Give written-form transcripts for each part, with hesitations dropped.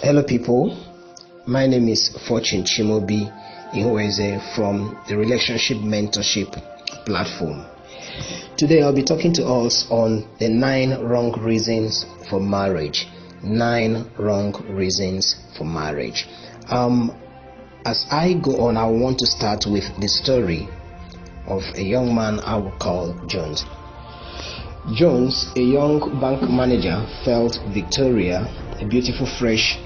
Hello people, my name is Fortune Chimobi Ihunweze from the Relationship Mentorship platform. Today I'll be talking to us on the 9 wrong reasons for marriage. 9 wrong reasons for marriage. As I go on, I want to start with the story of a young man I will call Jones. Jones, a young bank manager, felt Victoria, a beautiful fresh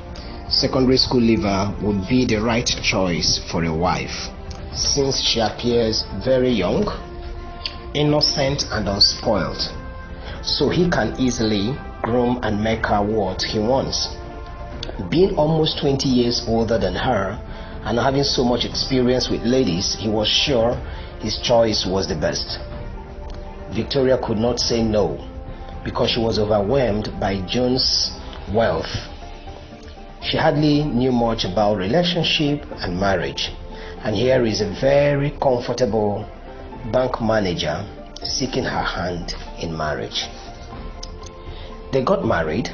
secondary school leaver, would be the right choice for a wife, since she appears very young, innocent and unspoiled, so he can easily groom and make her what he wants. Being almost 20 years older than her and having so much experience with ladies, he was sure his choice was the best. Victoria could not say no because she was overwhelmed by Jones' wealth. She hardly knew much about relationship and marriage, and here is a very comfortable bank manager seeking her hand in marriage. They got married.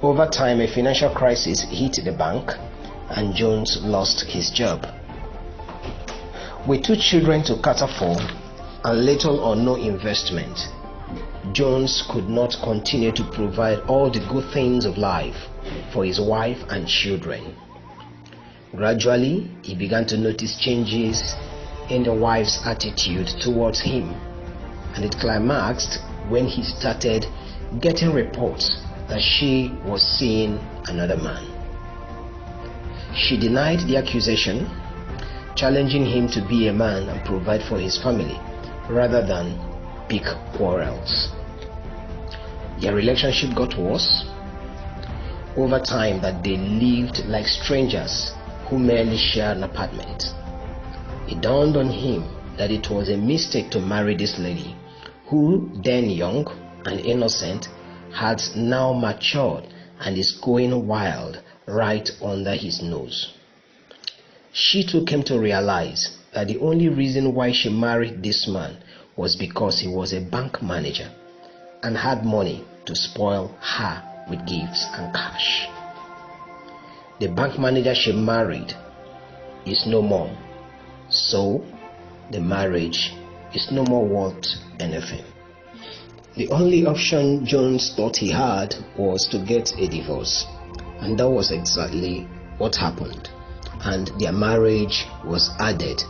Over time, a financial crisis hit the bank and Jones lost his job. With 2 children to cater for and little or no investment, Jones could not continue to provide all the good things of life for his wife and children. Gradually, he began to notice changes in the wife's attitude towards him, and it climaxed when he started getting reports that she was seeing another man. She denied the accusation, challenging him to be a man and provide for his family rather than pick quarrels. Their relationship got worse. Over time, that they lived like strangers who merely shared an apartment. It dawned on him that it was a mistake to marry this lady, who, then young and innocent, had now matured and is going wild right under his nose. She took him to realize that the only reason why she married this man was because he was a bank manager and had money to spoil her with gifts and cash. The bank manager she married is no more, so the marriage is no more worth anything. The only option Jones thought he had was to get a divorce, and that was exactly what happened, and their marriage was added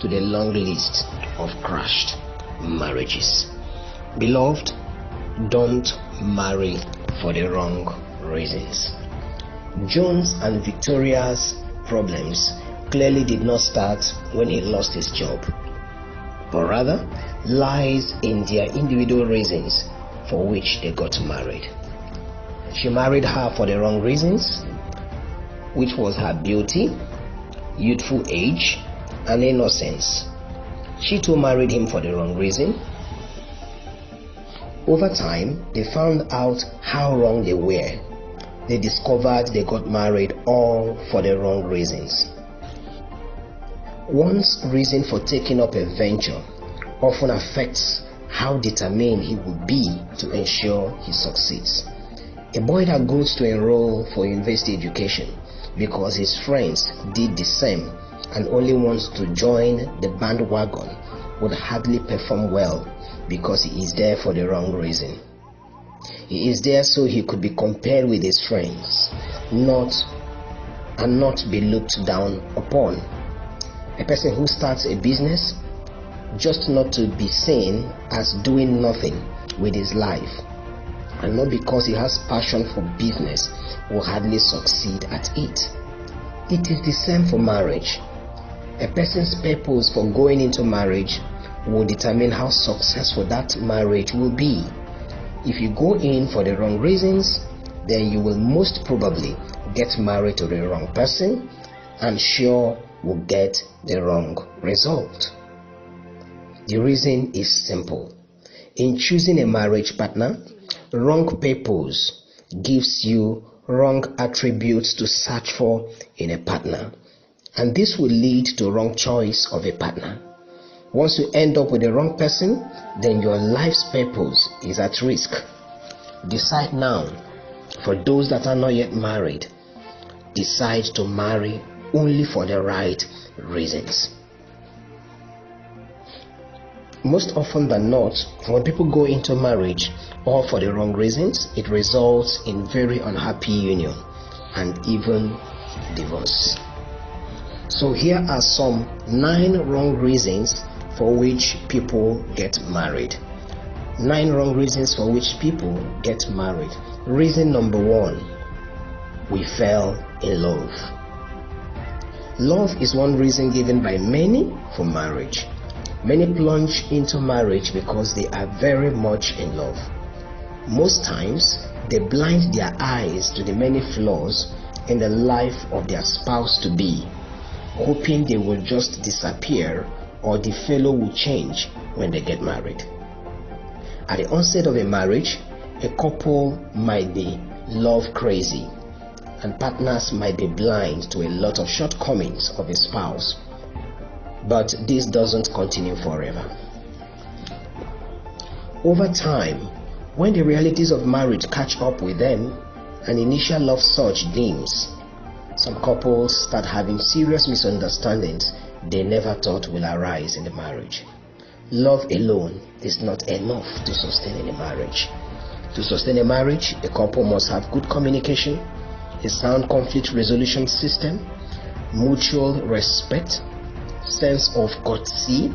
to the long list of crashed marriages. Beloved, don't marry for the wrong reasons. Jones and Victoria's problems clearly did not start when he lost his job, but rather lies in their individual reasons for which they got married. She married her for the wrong reasons, which was her beauty, youthful age, and innocence. She too married him for the wrong reason. Over time, they found out how wrong they were. They discovered they got married all for the wrong reasons. One's reason for taking up a venture often affects how determined he will be to ensure he succeeds. A boy that goes to enroll for university education because his friends did the same and only wants to join the bandwagon would hardly perform well because he is there for the wrong reason. He is there so he could be compared with his friends, not be looked down upon. A person who starts a business just not to be seen as doing nothing with his life, and not because he has passion for business, will hardly succeed at it. It is the same for marriage. A person's purpose for going into marriage will determine how successful that marriage will be. If you go in for the wrong reasons, then you will most probably get married to the wrong person and sure will get the wrong result. The reason is simple. In choosing a marriage partner, wrong purpose gives you wrong attributes to search for in a partner, and this will lead to wrong choice of a partner. Once you end up with the wrong person, then your life's purpose is at risk. Decide now. For those that are not yet married, decide to marry only for the right reasons. Most often than not, when people go into marriage all for the wrong reasons, it results in very unhappy union and even divorce. So here are some 9 wrong reasons for which people get married. 9 wrong reasons for which people get married. Reason number 1: we fell in love. Love is one reason given by many for marriage. Many plunge into marriage because they are very much in love. Most times, they blind their eyes to the many flaws in the life of their spouse-to-be, hoping they will just disappear or the fellow will change when they get married. At the onset of a marriage, a couple might be love crazy, and partners might be blind to a lot of shortcomings of a spouse. But this doesn't continue forever. Over time, when the realities of marriage catch up with them, an initial love surge dims. Some couples start having serious misunderstandings they never thought will arise in the marriage. Love alone is not enough to sustain a marriage. To sustain a marriage, a couple must have good communication, a sound conflict resolution system, mutual respect, sense of courtesy,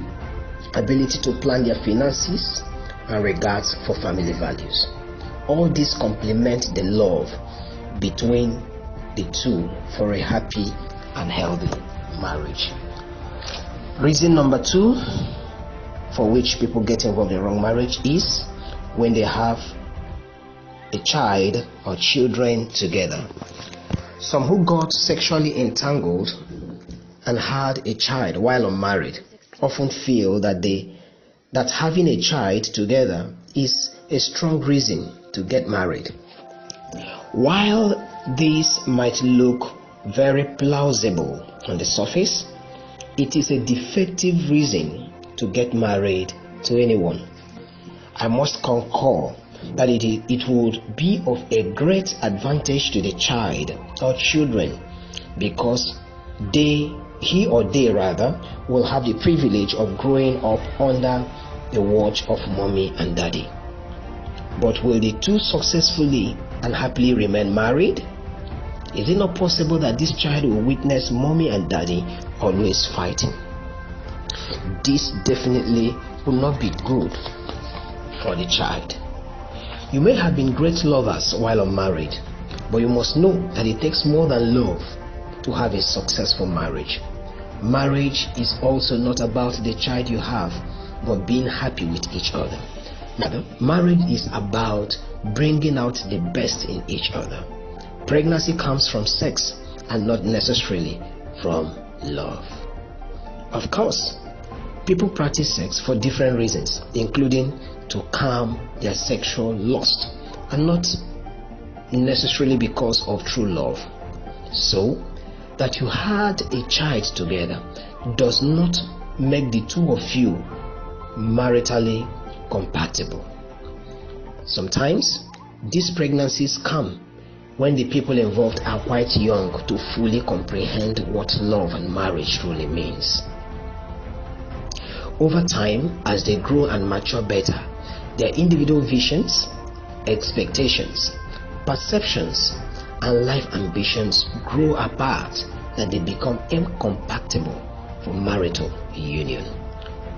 ability to plan their finances, and regards for family values. All these complement the love between the two for a happy and healthy marriage. Reason number 2 for which people get involved in wrong marriage is when they have a child or children together. Some who got sexually entangled and had a child while unmarried often feel that having a child together is a strong reason to get married. While this might look very plausible on the surface, it is a defective reason to get married to anyone. I must concur that it would be of a great advantage to the child or children because he or they will have the privilege of growing up under the watch of mommy and daddy. But will the two successfully and happily remain married? Is it not possible that this child will witness mommy and daddy always fighting? This definitely will not be good for the child. You may have been great lovers while unmarried, but you must know that it takes more than love to have a successful marriage. Marriage is also not about the child you have, but being happy with each other. Marriage is about bringing out the best in each other. Pregnancy comes from sex and not necessarily from love. Of course, people practice sex for different reasons, including to calm their sexual lust and not necessarily because of true love. So, that you had a child together does not make the two of you maritally compatible. Sometimes these pregnancies come when the people involved are quite young to fully comprehend what love and marriage truly means. Over time, as they grow and mature better, their individual visions, expectations, perceptions, and life ambitions grow apart that they become incompatible for marital union.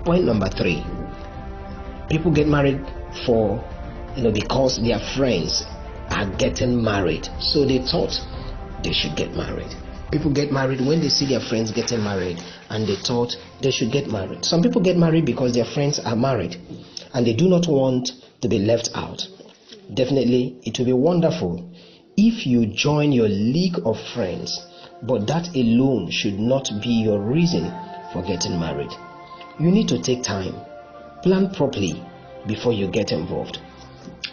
Point number 3. People get married because their friends are getting married, so they thought they should get married. People get married when they see their friends getting married and they thought they should get married. Some people get married because their friends are married and they do not want to be left out. Definitely, it will be wonderful if you join your league of friends, but that alone should not be your reason for getting married. You need to take time, plan properly before you get involved.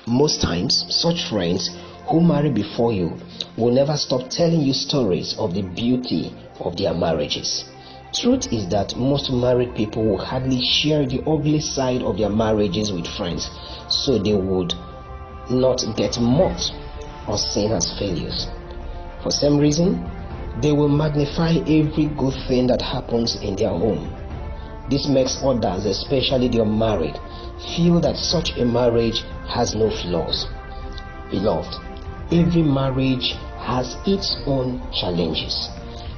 Most times, such friends who marry before you will never stop telling you stories of the beauty of their marriages. Truth is that most married people will hardly share the ugly side of their marriages with friends, so they would not get mocked or seen as failures. For some reason, They will magnify every good thing that happens in their home. This makes others, especially the unmarried, feel that such a marriage has no flaws. Beloved, every marriage has its own challenges.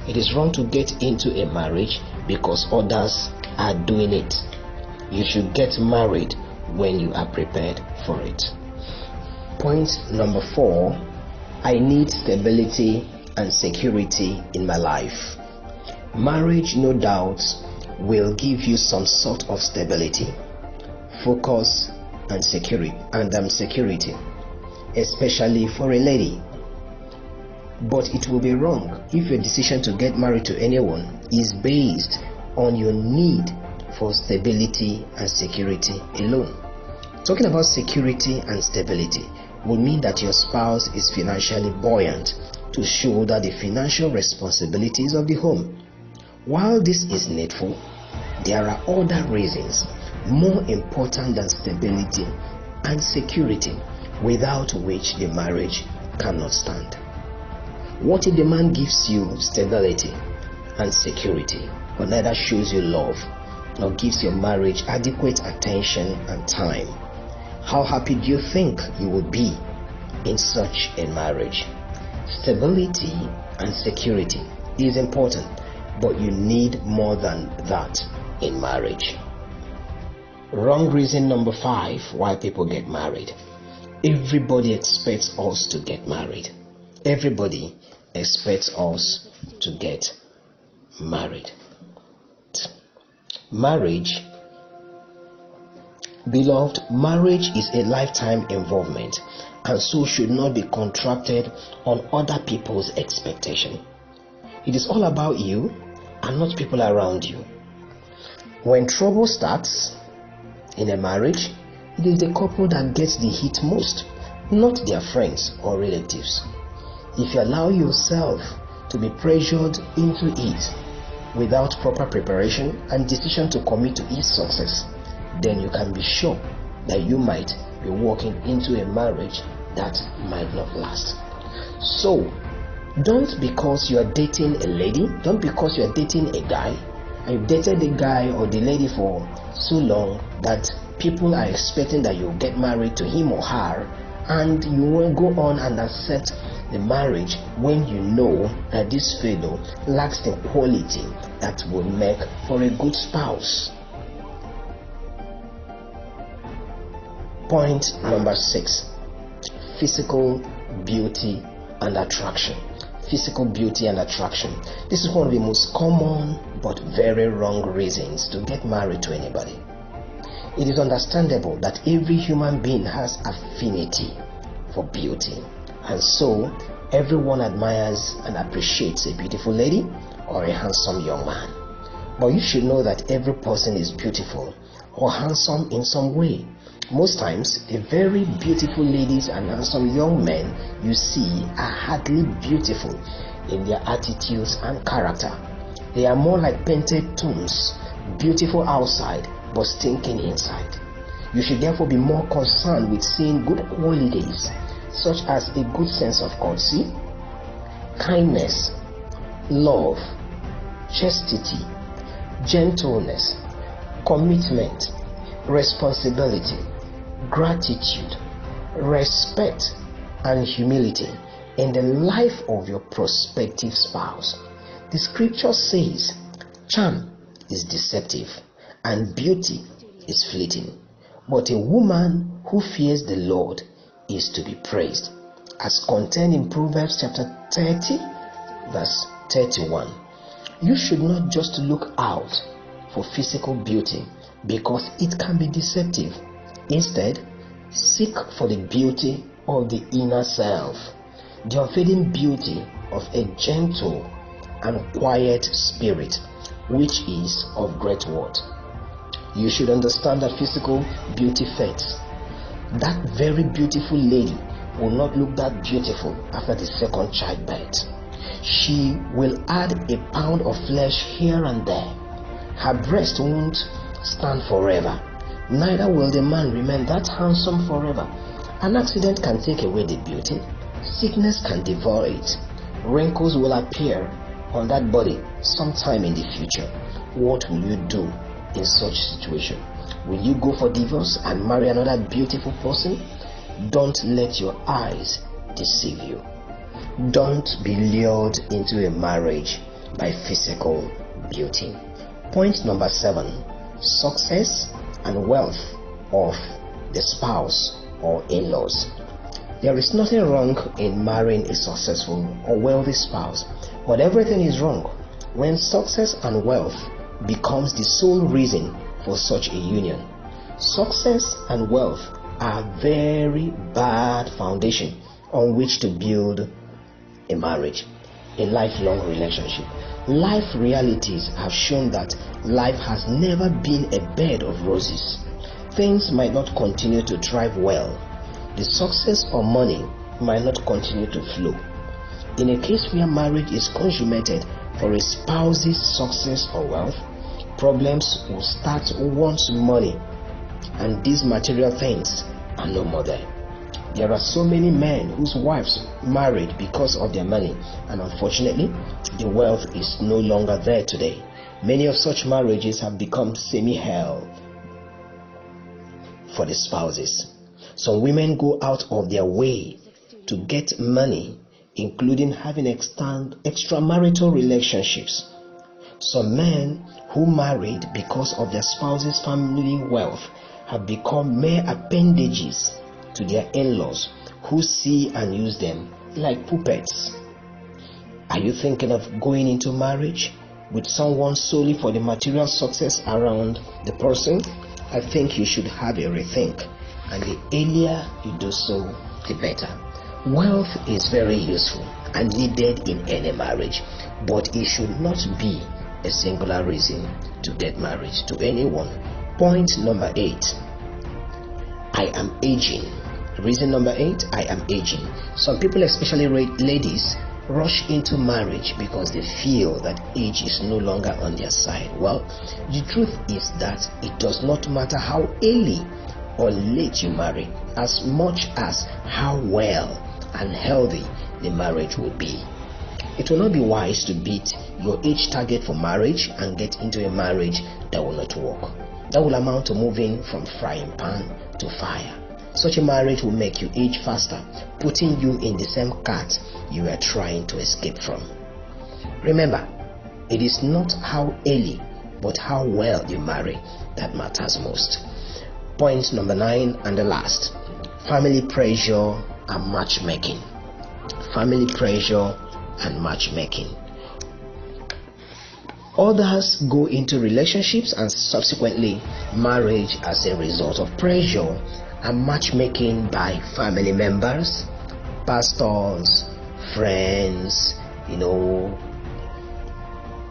It is wrong to get into a marriage because others are doing it. You should get married when you are prepared for it. Point number 4, I need stability and security in my life. Marriage, no doubt, will give you some sort of stability, focus, and security, especially for a lady. But it will be wrong if your decision to get married to anyone is based on your need for stability and security alone. Talking about security and stability would mean that your spouse is financially buoyant to shoulder the financial responsibilities of the home. While this is needful, there are other reasons more important than stability and security, without which the marriage cannot stand. What if the man gives you stability and security, but neither shows you love nor gives your marriage adequate attention and time? How happy do you think you would be in such a marriage? Stability and security is important, but you need more than that in marriage. Wrong reason number 5 why people get married. Everybody expects us to get married. Everybody expects us to get married. Marriage, beloved, marriage is a lifetime involvement, and so should not be contracted on other people's expectation. It is all about you and not people around you. When trouble starts in a marriage, it is the couple that gets the hit most, not their friends or relatives. If you allow yourself to be pressured into it without proper preparation and decision to commit to its success, then you can be sure that you might be walking into a marriage that might not last. So, don't because you are dating a lady, don't because you are dating a guy, and you've dated the guy or the lady for so long that people are expecting that you'll get married to him or her, and you won't go on and accept the marriage when you know that this fellow lacks the quality that will make for a good spouse. Point number 6, physical beauty and attraction. Physical beauty and attraction. This is one of the most common but very wrong reasons to get married to anybody. It is understandable that every human being has affinity for beauty, and so everyone admires and appreciates a beautiful lady or a handsome young man. But you should know that every person is beautiful or handsome in some way. Most times, the very beautiful ladies and handsome young men you see are hardly beautiful in their attitudes and character. They are more like painted tombs, beautiful outside but stinking inside. You should therefore be more concerned with seeing good qualities such as a good sense of courtesy, kindness, love, chastity, gentleness, commitment, responsibility, gratitude, respect, and humility in the life of your prospective spouse. The scripture says, charm is deceptive and beauty is fleeting, but a woman who fears the Lord is to be praised, as contained in Proverbs chapter 30, verse 31. You should not just look out for physical beauty because it can be deceptive. Instead, seek for the beauty of the inner self, the unfading beauty of a gentle and quiet spirit, which is of great worth. You should understand that physical beauty fades. That very beautiful lady will not look that beautiful after the second childbirth. She will add a pound of flesh here and there. Her breast won't stand forever. Neither will the man remain that handsome forever. An accident can take away the beauty. Sickness can devour it. Wrinkles will appear. on that body sometime in the future, what will you do in such situation? Will you go for divorce and marry another beautiful person? Don't let your eyes deceive you. Don't be lured into a marriage by physical beauty. Point number 7, success and wealth of the spouse or in-laws. There is nothing wrong in marrying a successful or wealthy spouse, but everything is wrong when success and wealth becomes the sole reason for such a union. Success and wealth are very bad foundation on which to build a marriage, a lifelong relationship. Life realities have shown that life has never been a bed of roses. Things might not continue to thrive well. The success or money might not continue to flow. In a case where marriage is consummated for a spouse's success or wealth, problems will start once money and these material things are no more there. There are so many men whose wives married because of their money, and unfortunately, the wealth is no longer there today. Many of such marriages have become semi-hell for the spouses. Some women go out of their way to get money, including having extramarital relationships. Some men who married because of their spouse's family wealth have become mere appendages to their in-laws, who see and use them like puppets. Are you thinking of going into marriage with someone solely for the material success around the person? I think you should have a rethink, and the earlier you do so, the better. Wealth is very useful and needed in any marriage, but it should not be a singular reason to get married to anyone. Point number 8, I am aging. Reason number 8, I am aging. Some people, especially ladies, rush into marriage because they feel that age is no longer on their side. Well, the truth is that it does not matter how early or late you marry, as much as how well and healthy the marriage will be. It will not be wise to beat your age target for marriage and get into a marriage that will not work. That will amount to moving from frying pan to fire. Such a marriage will make you age faster, putting you in the same cat you are trying to escape from. Remember, it is not how early, but how well you marry that matters most. Point number 9 and the last, family pressure and matchmaking. Family pressure and matchmaking. Others go into relationships and subsequently marriage as a result of pressure and matchmaking by family members, pastors, friends,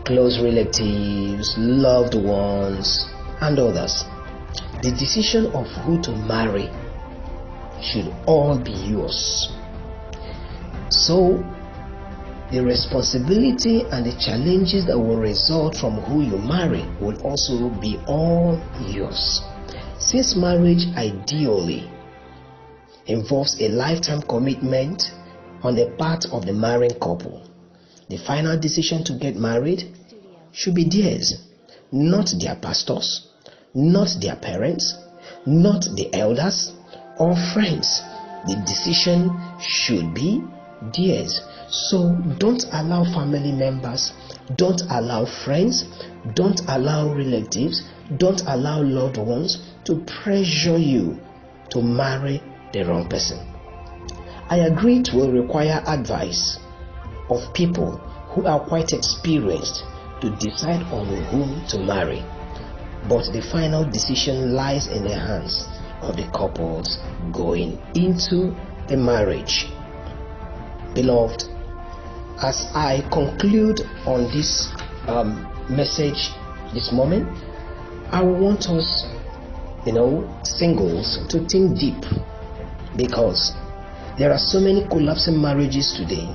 close relatives, loved ones, and others. The decision of who to marry should all be yours. So, the responsibility and the challenges that will result from who you marry will also be all yours. Since marriage ideally involves a lifetime commitment on the part of the marrying couple, the final decision to get married should be theirs, not their pastors, not their parents, not the elders or friends. The decision should be theirs. So don't allow family members, don't allow friends, don't allow relatives, don't allow loved ones to pressure you to marry the wrong person. I agree it will require advice of people who are quite experienced to decide on whom to marry, but the final decision lies in the hands of the couples going into the marriage. Beloved, as I conclude on this message this moment, I want us, singles, to think deep, because there are so many collapsing marriages today,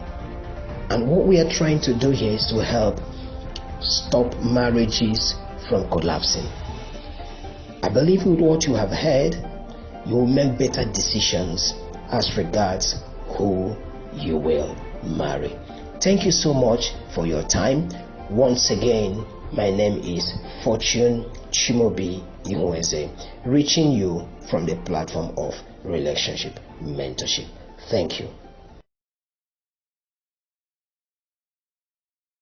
and what we are trying to do here is to help stop marriages from collapsing. I believe with what you have heard, you will make better decisions as regards who you will marry. Thank you so much for your time. Once again, my name is Fortune Chimobi Ihunweze, reaching you from the platform of Relationship Mentorship. Thank you.